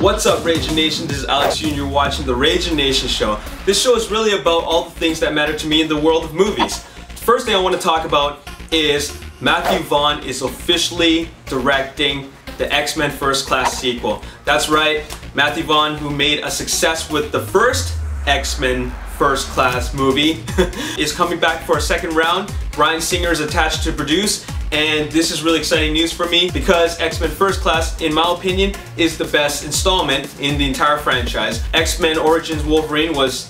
What's up, Ragin Nation? This is Alex and you're watching the Ragin Nation show. This show is really about all the things that matter to me in the world of movies. First thing I want to talk about is Matthew Vaughn is officially directing the X-Men First Class sequel. That's right, Matthew Vaughn, who made a success with the first X-Men First Class movie, is coming back for a second round. Bryan Singer is attached to produce, and this is really exciting news for me because X-Men First Class, in my opinion, is the best installment in the entire franchise. X-Men Origins Wolverine was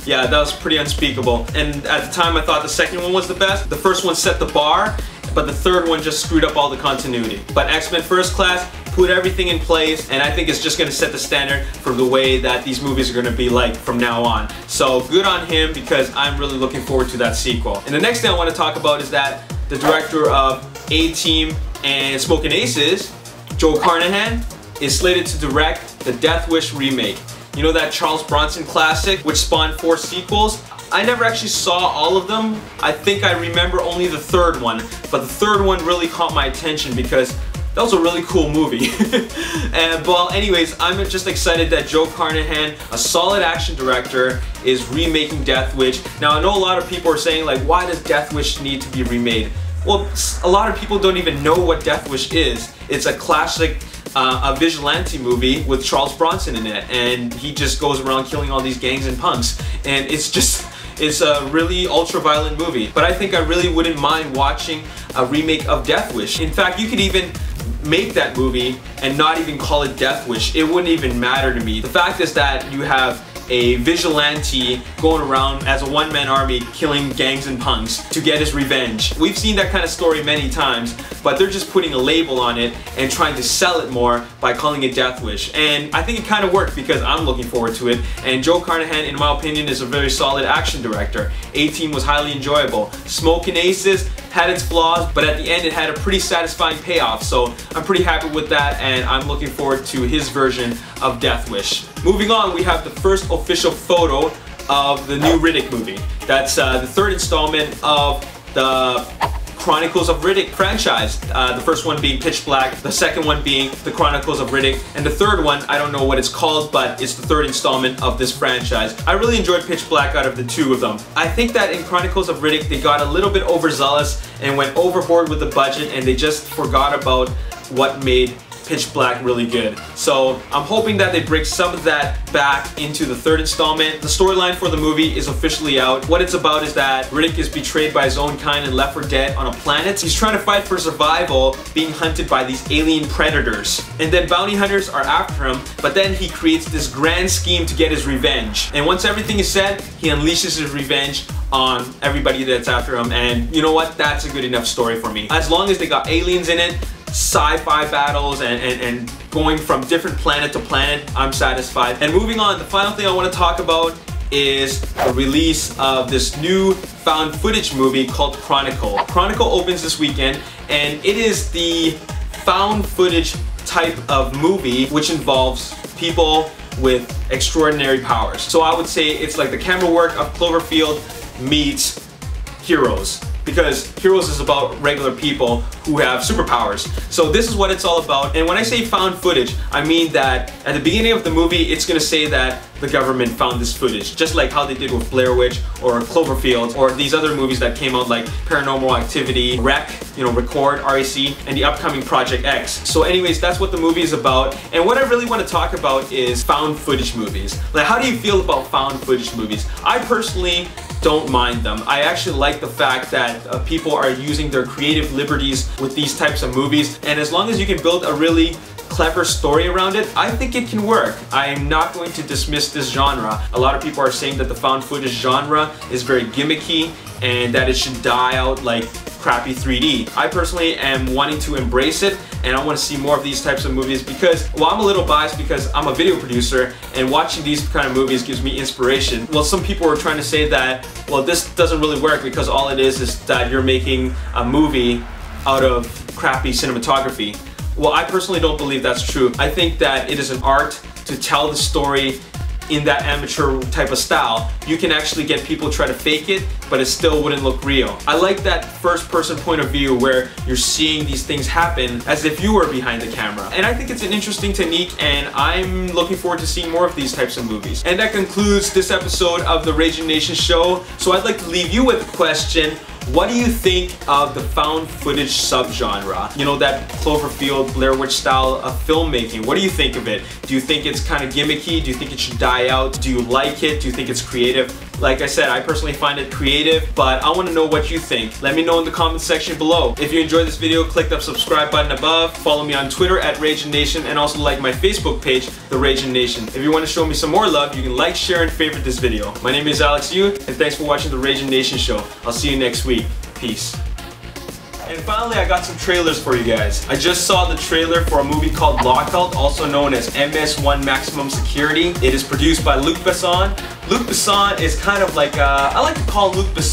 yeah, that was pretty unspeakable. And at the time I thought the second one was the best. The first one set the bar, but the third one just screwed up all the continuity. But X-Men First Class put everything in place, and I think it's just going to set the standard for the way that these movies are going to be like from now on. So good on him, because I'm really looking forward to that sequel. And the next thing I want to talk about is that the director of A-Team and Smokin' Aces, Joe Carnahan, is slated to direct the Death Wish remake. You know, that Charles Bronson classic which spawned 4 sequels? I never actually saw all of them. I think I remember only the third one, but the third one really caught my attention because that was a really cool movie. And well, anyways, I'm just excited that Joe Carnahan, a solid action director, is remaking Death Wish. Now, I know a lot of people are saying, like, why does Death Wish need to be remade? Well, a lot of people don't even know what Death Wish is. It's a classic a vigilante movie with Charles Bronson in it, and he just goes around killing all these gangs and punks, and it's a really ultra-violent movie. But I think I really wouldn't mind watching a remake of Death Wish. In fact, you could even make that movie and not even call it Death Wish. It wouldn't even matter to me. The fact is that you have a vigilante going around as a one-man army killing gangs and punks to get his revenge. We've seen that kind of story many times, but they're just putting a label on it and trying to sell it more by calling it Death Wish. And I think it kind of worked because I'm looking forward to it. And Joe Carnahan, in my opinion, is a very solid action director. A-Team was highly enjoyable. Smokin' Aces had its flaws, but at the end it had a pretty satisfying payoff. So I'm pretty happy with that, and I'm looking forward to his version of Death Wish. Moving on, we have the first official photo of the new Riddick movie. That's the third installment of the Chronicles of Riddick franchise. The first one being Pitch Black, the second one being the Chronicles of Riddick, and the third one, I don't know what it's called, but it's the third installment of this franchise. I really enjoyed Pitch Black out of the two of them. I think that in Chronicles of Riddick, they got a little bit overzealous and went overboard with the budget, and they just forgot about what made Pitch Black really good. So I'm hoping that they bring some of that back into the third installment. The storyline for the movie is officially out. What it's about is that Riddick is betrayed by his own kind and left for dead on a planet. He's trying to fight for survival, being hunted by these alien predators. And then bounty hunters are after him, but then he creates this grand scheme to get his revenge. And once everything is said, he unleashes his revenge on everybody that's after him. And you know what? That's a good enough story for me. As long as they got aliens in it, sci-fi battles, and going from different planet to planet, I'm satisfied. And moving on, the final thing I want to talk about is the release of this new found footage movie called Chronicle. Chronicle opens this weekend, and it is the found footage type of movie which involves people with extraordinary powers. So I would say it's like the camera work of Cloverfield meets Heroes, because Heroes is about regular people who have superpowers. So this is what it's all about. And when I say found footage, I mean that at the beginning of the movie, it's gonna say that the government found this footage, just like how they did with Blair Witch or Cloverfield or these other movies that came out like Paranormal Activity, REC, Record, REC, and the upcoming Project X. So anyways, that's what the movie is about. And what I really want to talk about is found footage movies. Like, how do you feel about found footage movies? I personally don't mind them. I actually like the fact that people are using their creative liberties with these types of movies, and as long as you can build a really clever story around it, I think it can work. I am not going to dismiss this genre. A lot of people are saying that the found footage genre is very gimmicky and that it should die out like crappy 3D. I personally am wanting to embrace it, and I want to see more of these types of movies because, well, I'm a little biased because I'm a video producer, and watching these kind of movies gives me inspiration. Well, some people are trying to say that, well, this doesn't really work because all it is that you're making a movie out of crappy cinematography. Well, I personally don't believe that's true. I think that it is an art to tell the story in that amateur type of style, you can actually get people try to fake it, but it still wouldn't look real. I like that first person point of view where you're seeing these things happen as if you were behind the camera. And I think it's an interesting technique, and I'm looking forward to seeing more of these types of movies. And that concludes this episode of the Ragin Nation show. So I'd like to leave you with a question. What do you think of the found footage subgenre? You know, that Cloverfield, Blair Witch style of filmmaking. What do you think of it? Do you think it's kind of gimmicky? Do you think it should die out? Do you like it? Do you think it's creative? Like I said, I personally find it creative, but I want to know what you think. Let me know in the comment section below. If you enjoyed this video, click that subscribe button above. Follow me on Twitter at Ragin Nation, and also like my Facebook page, The Ragin Nation. If you want to show me some more love, you can like, share, and favorite this video. My name is Alex Yu, and thanks for watching The Ragin Nation show. I'll see you next week. Peace. And finally, I got some trailers for you guys. I just saw the trailer for a movie called Lockout, also known as MS1 Maximum Security. It is produced by Luc Besson. Luc Besson is kind of like, I like to call Luc Besson